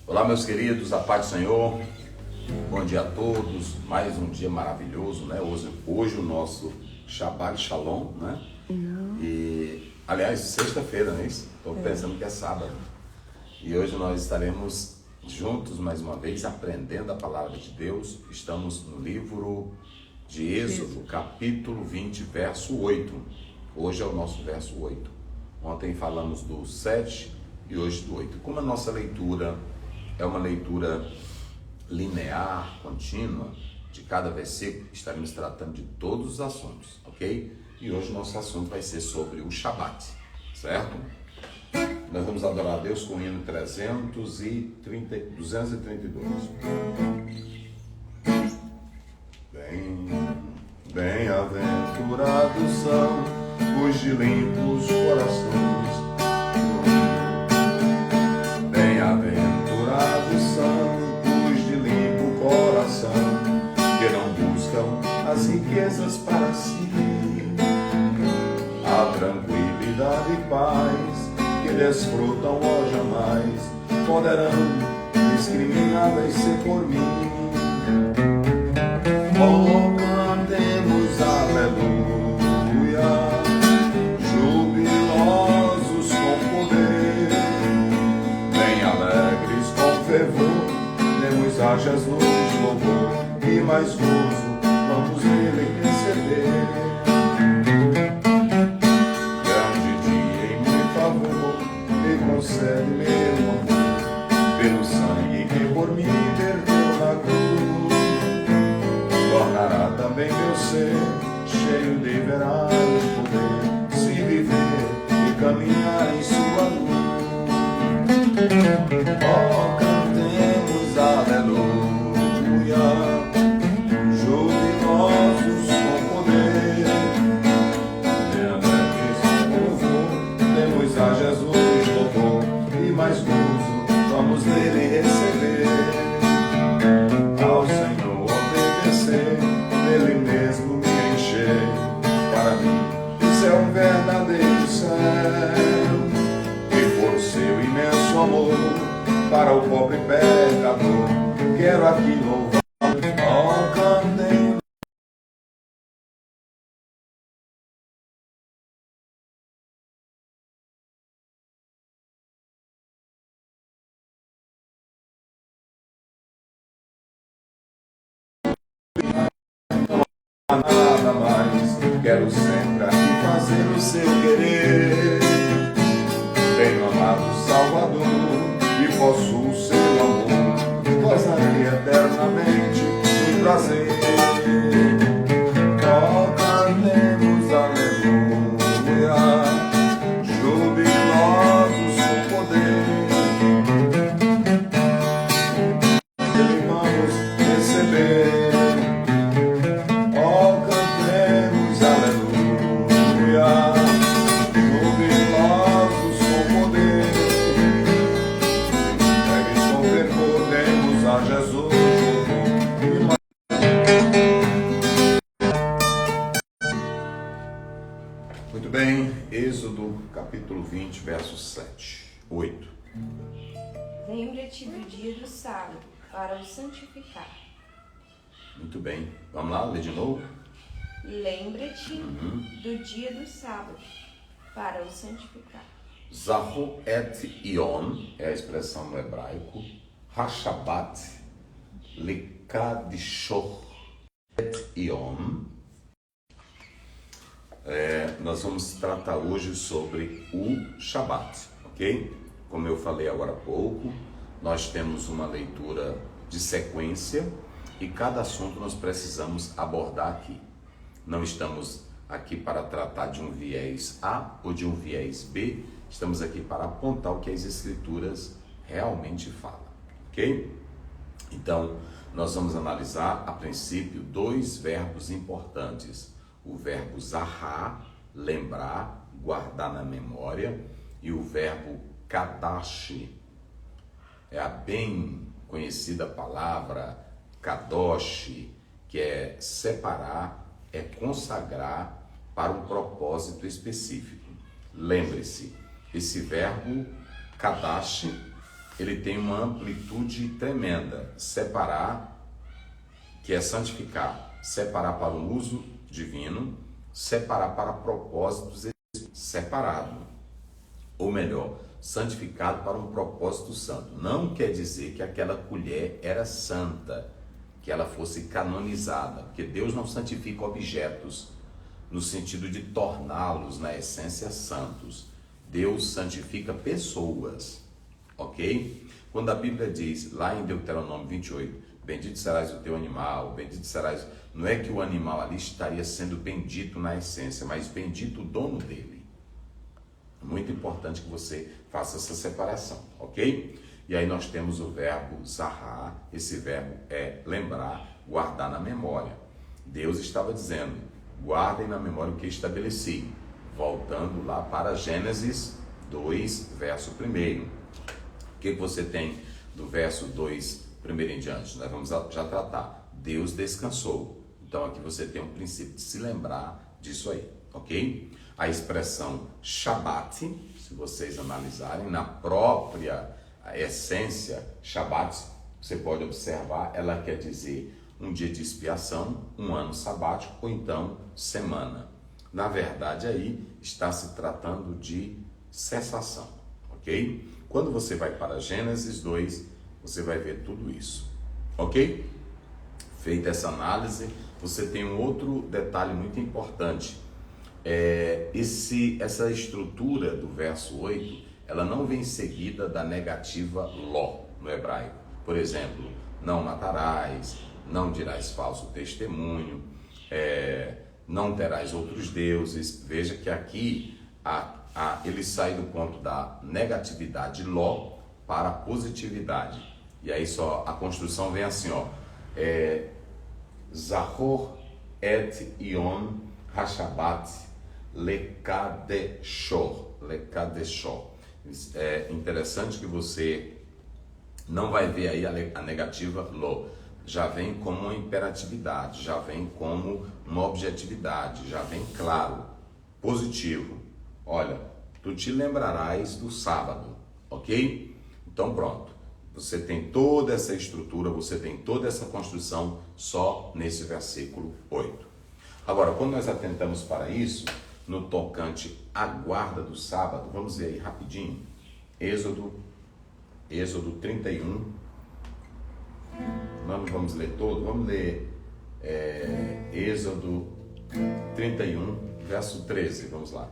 Olá, meus queridos, a paz do Senhor. Bom dia a todos. Mais um dia maravilhoso, né? Hoje o nosso Shabbat Shalom, né? E, aliás, sexta-feira, não é isso? Estou pensando que é sábado. E hoje nós estaremos juntos mais uma vez aprendendo a palavra de Deus. Estamos no livro de Êxodo, capítulo 20, verso 8. Hoje é o nosso verso 8. Ontem falamos do 7 e hoje do 8. Como a nossa leitura é uma leitura linear, contínua, de cada versículo, estaremos tratando de todos os assuntos, ok? E hoje o nosso assunto vai ser sobre o Shabat, certo? Nós vamos adorar a Deus com o hino 232. Bem-aventurados são os de limpos corações. Bem-aventurados são os de limpo coração, que não buscam as riquezas para si, a tranquilidade e paz que desfrutam ou jamais poderão discrimináveis ser por mim. Oh, cantemos aleluia, jubilosos com poder, bem alegres com fervor, demos a Jesus louvor e mais gozo vamos nele receber. Grande dia em meu favor, me concede meu amor, pelo sangue que por mim verteu na cruz, tornará também meu ser cheio de verdade e poder, se viver e caminhar em sua luz. Oh, cantemos aleluia, jubilosos com poder, bem alegres com louvor, demos a Jesus louvor e mais gozo vamos nele receber. Ao Senhor obedecer, nele mesmo me encher, para mim isso é um verdadeiro céu, e por seu imenso amor para o pobre pecador quero aqui louvar. Oh, cantemos nada mais, quero sempre aqui fazer o seu querer. Tenho amado Salvador e posso o seu amor, gozarei eternamente do prazer. Oh, cantemos aleluia, jubilosos com poder, dele vamos receber. Oh, cantemos aleluia, jubilosos com poder, entregues com fervor, demos a Jesus louvor. Muito bem, Êxodo capítulo 20, verso 8. Lembra-te do dia do sábado, para o santificar. Muito bem, vamos lá, ler de novo? Lembra-te do dia do sábado, para o santificar. Zahu et Ion é a expressão no hebraico. Hashabat likadishor et Ion. Nós vamos tratar hoje sobre o Shabat, ok? Como eu falei agora há pouco, nós temos uma leitura de sequência e cada assunto nós precisamos abordar aqui. Não estamos aqui para tratar de um viés A ou de um viés B, estamos aqui para apontar o que as Escrituras realmente falam, ok? Então, nós vamos analisar, a princípio, dois verbos importantes. O verbo zahar, lembrar, guardar na memória, e o verbo kadash, é a bem conhecida palavra kadosh, que é separar, é consagrar para um propósito específico. Lembre-se, esse verbo kadash ele tem uma amplitude tremenda. Separar, que é santificar. Separar para um uso divino, separar para propósitos separado. Ou melhor, santificado para um propósito santo. Não quer dizer que aquela colher era santa, que ela fosse canonizada, porque Deus não santifica objetos no sentido de torná-los na essência santos. Deus santifica pessoas, ok? Quando a Bíblia diz lá em Deuteronômio 28, bendito serás o teu animal, bendito serás, não é que o animal ali estaria sendo bendito na essência, mas bendito o dono dele. Muito importante que você faça essa separação, ok? E aí nós temos o verbo zahar, esse verbo é lembrar, guardar na memória. Deus estava dizendo, guardem na memória o que estabeleci. Voltando lá para Gênesis 2, verso 1. O que você tem do verso 2, primeiro em diante? Nós vamos já tratar. Deus descansou. Então aqui você tem um princípio de se lembrar disso aí, ok? A expressão Shabat, se vocês analisarem, na própria essência, Shabat, você pode observar, ela quer dizer um dia de expiação, um ano sabático ou então semana. Na verdade, aí está se tratando de cessação, ok? Quando você vai para Gênesis 2, você vai ver tudo isso, ok? Feita essa análise, você tem um outro detalhe muito importante. Essa estrutura do verso 8, ela não vem seguida da negativa ló no hebraico. Por exemplo, não matarás, não dirás falso testemunho, não terás outros deuses. Veja que aqui ele sai do ponto da negatividade ló para a positividade. E aí só a construção vem assim, ó. Zahor et Ion Hashabat Lekadeshor. É interessante que você não vai ver aí a negativa lo. Já vem como uma imperatividade, já vem como uma objetividade, já vem claro, positivo. Olha, tu te lembrarás do sábado, ok? Então pronto, você tem toda essa estrutura, você tem toda essa construção só nesse versículo 8. Agora, quando nós atentamos para isso, no tocante à guarda do sábado, vamos ver aí rapidinho, Êxodo 31, vamos ler todo, vamos ler Êxodo 31, verso 13, vamos lá.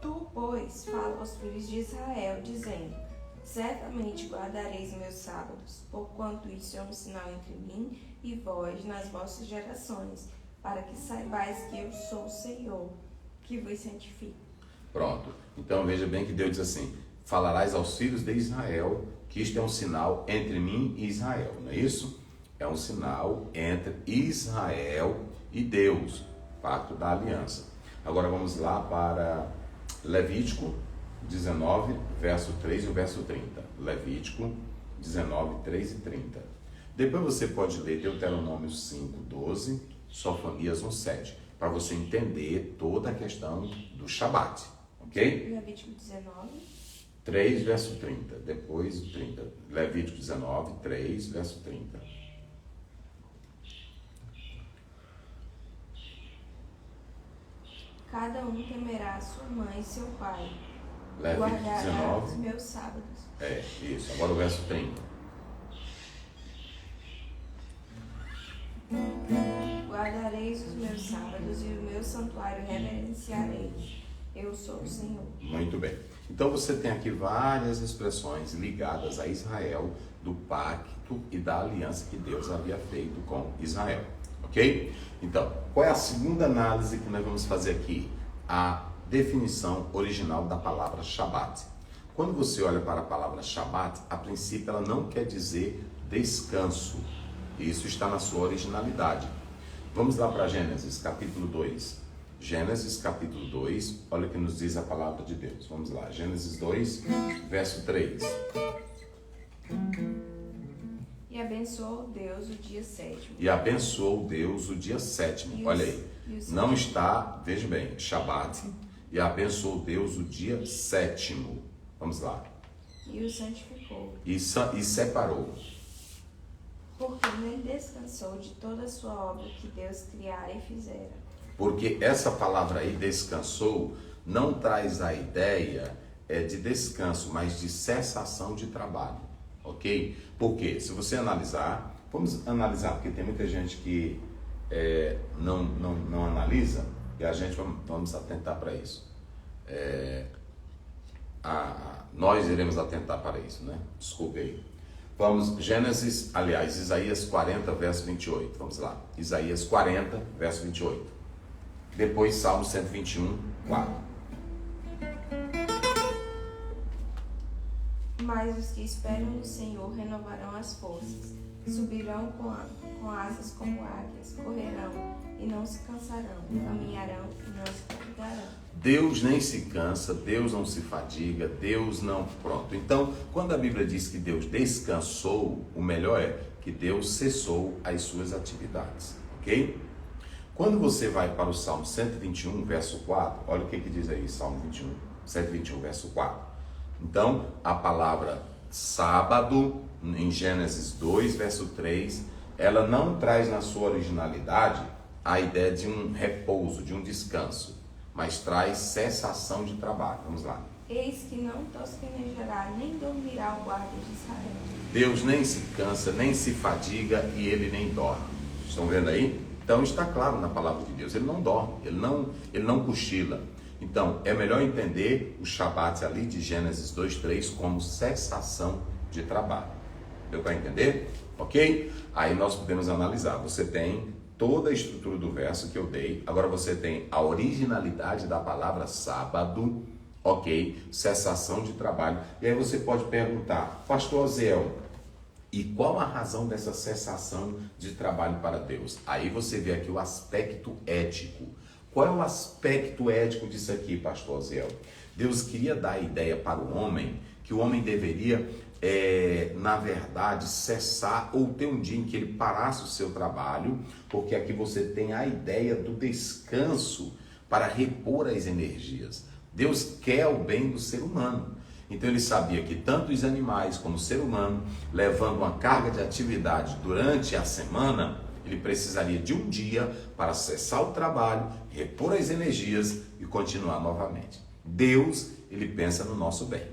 Tu, pois, fala aos filhos de Israel, dizendo, certamente guardareis meus sábados, porquanto isso é um sinal entre mim e vós nas vossas gerações, para que saibais que eu sou o Senhor, que vos santifico. Pronto, então veja bem que Deus diz assim, falarás aos filhos de Israel, que isto é um sinal entre mim e Israel, não é isso? É um sinal entre Israel e Deus, pacto da aliança. Agora vamos lá para Levítico 19, verso 3 e o verso 30. Levítico 19, 3 e 30. Depois você pode ler Deuteronômio 5, 12, Sofonias 1, 7, para você entender toda a questão do Shabat, ok? Levítico 19. 3, verso 30, depois 30. Levítico 19, 3, verso 30. Cada um temerá sua mãe e seu pai. Levítico Guardará 19. os meus sábados. Isso. Agora o verso 30. Guardareis os meus sábados e o meu santuário reverenciarei. Eu sou o Senhor. Muito bem. Então você tem aqui várias expressões ligadas a Israel, do pacto e da aliança que Deus havia feito com Israel. Ok? Então, qual é a segunda análise que nós vamos fazer aqui? A definição original da palavra Shabat. Quando você olha para a palavra Shabat, a princípio ela não quer dizer descanso. Isso está na sua originalidade. Vamos lá para Gênesis, capítulo 2. Gênesis, capítulo 2, olha o que nos diz a palavra de Deus. Vamos lá, Gênesis 2, verso 3. E abençoou Deus o dia sétimo. E abençoou Deus o dia sétimo. Olha aí, não está, veja bem, Shabat. E abençoou Deus o dia sétimo. Vamos lá. E o santificou. E separou. Porque nele descansou de toda a sua obra que Deus criara e fizera. Porque essa palavra aí, descansou, não traz a ideia de descanso, mas de cessação de trabalho, ok? Porque se você analisar, vamos analisar, porque tem muita gente que não analisa, e a gente vamos atentar para isso. Nós iremos atentar para isso, né? Desculpe aí. Vamos, Isaías 40, verso 28. Vamos lá. Isaías 40, verso 28. Depois, Salmo 121, 4. Mas os que esperam no Senhor renovarão as forças. Subirão com asas como águias. Correrão e não se cansarão. Caminharão e não se fatigarão. Deus nem se cansa, Deus não se fadiga, Deus não... Pronto. Então, quando a Bíblia diz que Deus descansou, o melhor é que Deus cessou as suas atividades, ok? Quando você vai para o Salmo 121, verso 4, olha o que diz aí, Salmo 121, verso 4. Então, a palavra sábado, em Gênesis 2, verso 3, ela não traz na sua originalidade a ideia de um repouso, de um descanso, mas traz cessação de trabalho. Vamos lá. Eis que não tosquenejará, nem dormirá o guarda de Israel. Deus nem se cansa, nem se fadiga e ele nem dorme. Estão vendo aí? Então está claro na palavra de Deus, ele não dorme, ele não cochila. Então é melhor entender o Shabat ali de Gênesis 2:3 como cessação de trabalho. Deu para entender? Ok? Aí nós podemos analisar. Você tem toda a estrutura do verso que eu dei. Agora você tem a originalidade da palavra sábado, ok? Cessação de trabalho. E aí você pode perguntar, pastor Oziel, e qual a razão dessa cessação de trabalho para Deus? Aí você vê aqui o aspecto ético. Qual é o aspecto ético disso aqui, pastor Oziel? Deus queria dar a ideia para o homem que o homem deveria, na verdade, cessar ou ter um dia em que ele parasse o seu trabalho, porque aqui você tem a ideia do descanso para repor as energias. Deus quer o bem do ser humano. Então ele sabia que tanto os animais como o ser humano, levando uma carga de atividade durante a semana, ele precisaria de um dia para cessar o trabalho, repor as energias e continuar novamente. Deus, ele pensa no nosso bem.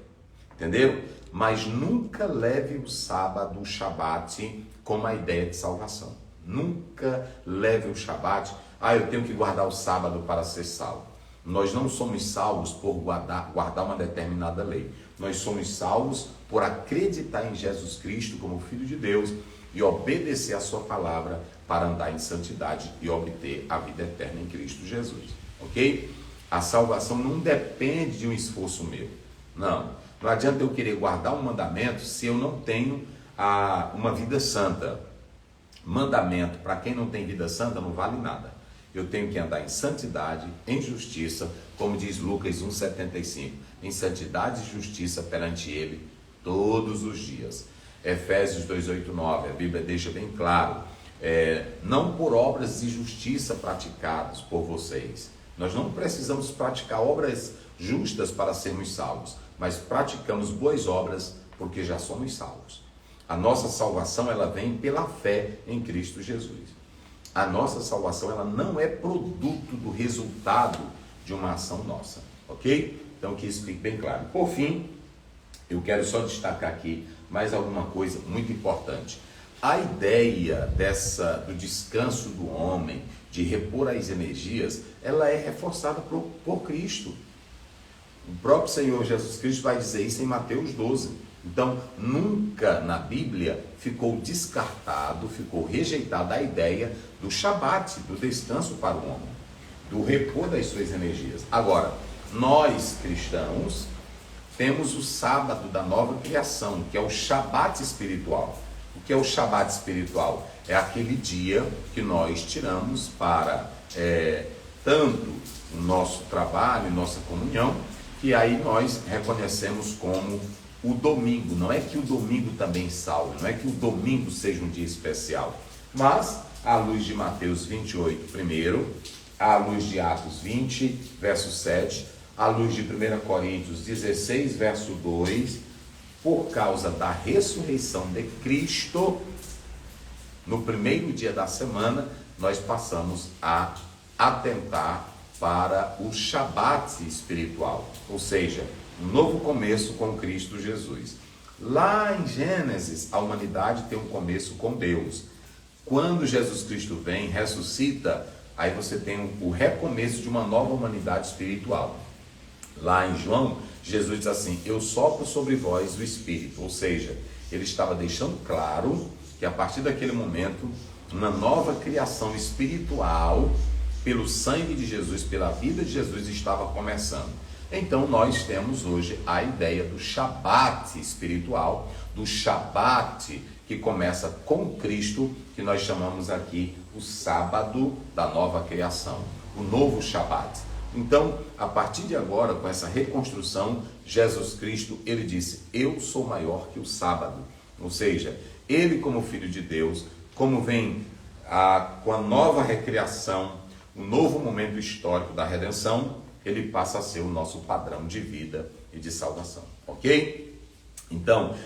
Entenderam? Mas nunca leve o sábado, o Shabat, como a ideia de salvação. Nunca leve o Shabat, eu tenho que guardar o sábado para ser salvo. Nós não somos salvos por guardar uma determinada lei. Nós somos salvos por acreditar em Jesus Cristo como Filho de Deus e obedecer a sua palavra para andar em santidade e obter a vida eterna em Cristo Jesus. Ok? A salvação não depende de um esforço meu. Não adianta eu querer guardar um mandamento se eu não tenho uma vida santa. Mandamento, para quem não tem vida santa, não vale nada. Eu tenho que andar em santidade, em justiça, como diz Lucas 1,75, em santidade e justiça perante ele todos os dias. Efésios 2,8-9, a Bíblia deixa bem claro, não por obras de justiça praticadas por vocês. Nós não precisamos praticar obras justas para sermos salvos, mas praticamos boas obras porque já somos salvos. A nossa salvação, ela vem pela fé em Cristo Jesus. A nossa salvação, ela não é produto do resultado de uma ação nossa, ok? Então que isso fique bem claro. Por fim, eu quero só destacar aqui mais alguma coisa muito importante. A ideia do descanso do homem, de repor as energias, ela é reforçada por Cristo. O próprio Senhor Jesus Cristo vai dizer isso em Mateus 12. Então, nunca na Bíblia ficou descartado, ficou rejeitada a ideia do Shabat, do descanso para o homem, do repor das suas energias. Agora, nós cristãos temos o sábado da nova criação, que é o Shabat espiritual. O que é o Shabat espiritual? É aquele dia que nós tiramos para tanto o nosso trabalho, nossa comunhão, que aí nós reconhecemos como o domingo. Não é que o domingo também salve, não é que o domingo seja um dia especial, mas à luz de Mateus 28 primeiro, à luz de Atos 20, verso 7, à luz de 1 Coríntios 16, verso 2, por causa da ressurreição de Cristo, no primeiro dia da semana, nós passamos a atentar para o Shabat espiritual, ou seja, um novo começo com Cristo Jesus. Lá em Gênesis, a humanidade tem um começo com Deus. Quando Jesus Cristo vem, ressuscita, aí você tem o recomeço de uma nova humanidade espiritual. Lá em João, Jesus diz assim: eu sopro sobre vós o Espírito, ou seja, ele estava deixando claro que a partir daquele momento, uma nova criação espiritual, pelo sangue de Jesus, pela vida de Jesus, estava começando. Então nós temos hoje a ideia do Shabat espiritual, do Shabat que começa com Cristo, que nós chamamos aqui o sábado da nova criação, o novo Shabat. Então, a partir de agora, com essa reconstrução, Jesus Cristo, ele disse: eu sou maior que o sábado. Ou seja, ele como Filho de Deus, como vem com a nova recriação, o novo momento histórico da redenção, ele passa a ser o nosso padrão de vida e de salvação, ok? Então,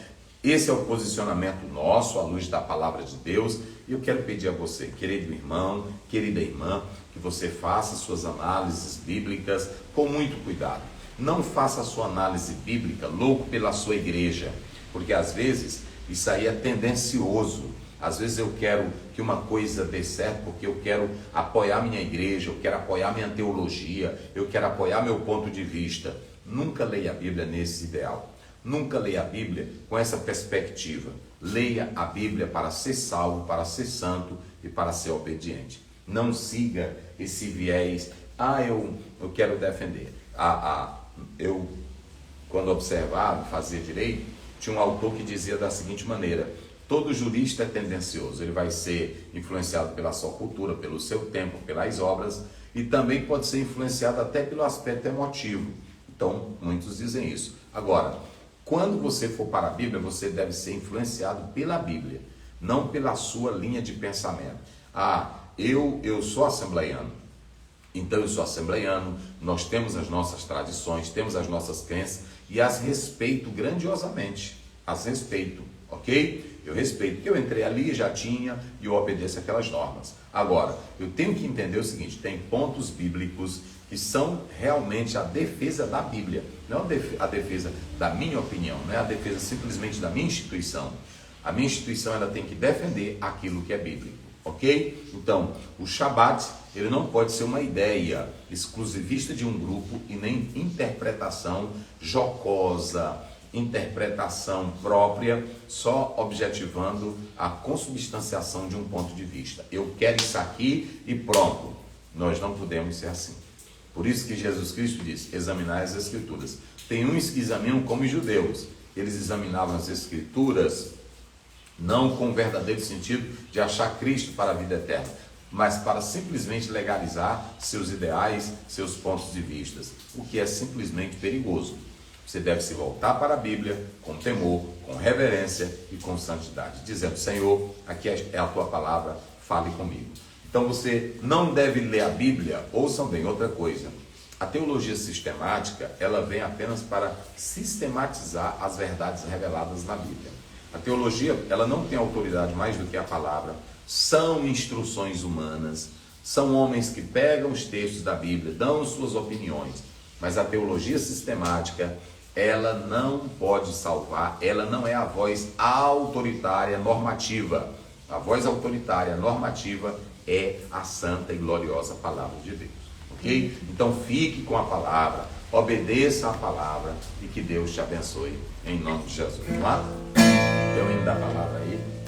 esse é o posicionamento nosso, à luz da palavra de Deus, e eu quero pedir a você, querido irmão, querida irmã, que você faça suas análises bíblicas com muito cuidado. Não faça a sua análise bíblica louco pela sua igreja, porque às vezes isso aí é tendencioso. Às vezes eu quero que uma coisa dê certo porque eu quero apoiar minha igreja, eu quero apoiar minha teologia, eu quero apoiar meu ponto de vista. Nunca leia a Bíblia nesse ideal. Nunca leia a Bíblia com essa perspectiva. Leia a Bíblia para ser salvo, para ser santo e para ser obediente. Não siga esse viés: eu quero defender. Eu, quando observava, fazia direito, tinha um autor que dizia da seguinte maneira: todo jurista é tendencioso, ele vai ser influenciado pela sua cultura, pelo seu tempo, pelas obras, e também pode ser influenciado até pelo aspecto emotivo. Então, muitos dizem isso. Agora, quando você for para a Bíblia, você deve ser influenciado pela Bíblia, não pela sua linha de pensamento. Eu sou assembleiano, então eu sou assembleiano, nós temos as nossas tradições, temos as nossas crenças e as respeito grandiosamente, as respeito, ok? Eu respeito, porque eu entrei ali, já tinha, e eu obedeço aquelas normas. Agora, eu tenho que entender o seguinte: tem pontos bíblicos que são realmente a defesa da Bíblia, não a defesa da minha opinião, não é a defesa simplesmente da minha instituição. A minha instituição, ela tem que defender aquilo que é bíblico, ok? Então, o Shabat, ele não pode ser uma ideia exclusivista de um grupo e nem interpretação jocosa, interpretação própria, só objetivando a consubstanciação de um ponto de vista. Eu quero isso aqui e pronto. Nós não podemos ser assim. Por isso que Jesus Cristo disse: examinai as Escrituras. Tem uns que examinam como os judeus. Eles examinavam as Escrituras não com o verdadeiro sentido de achar Cristo para a vida eterna, mas para simplesmente legalizar seus ideais, seus pontos de vista, o que é simplesmente perigoso. Você deve se voltar para a Bíblia com temor, com reverência e com santidade, dizendo: Senhor, aqui é a tua palavra, fale comigo. Então você não deve ler a Bíblia, ouçam bem, outra coisa. A teologia sistemática, ela vem apenas para sistematizar as verdades reveladas na Bíblia. A teologia, ela não tem autoridade mais do que a palavra, são instruções humanas, são homens que pegam os textos da Bíblia, dão suas opiniões, mas a teologia sistemática, ela não pode salvar, ela não é a voz autoritária normativa. A voz autoritária normativa é a santa e gloriosa palavra de Deus, ok? Então fique com a palavra, obedeça a palavra e que Deus te abençoe em nome de Jesus. Vamos lá? Tem o hino da palavra aí?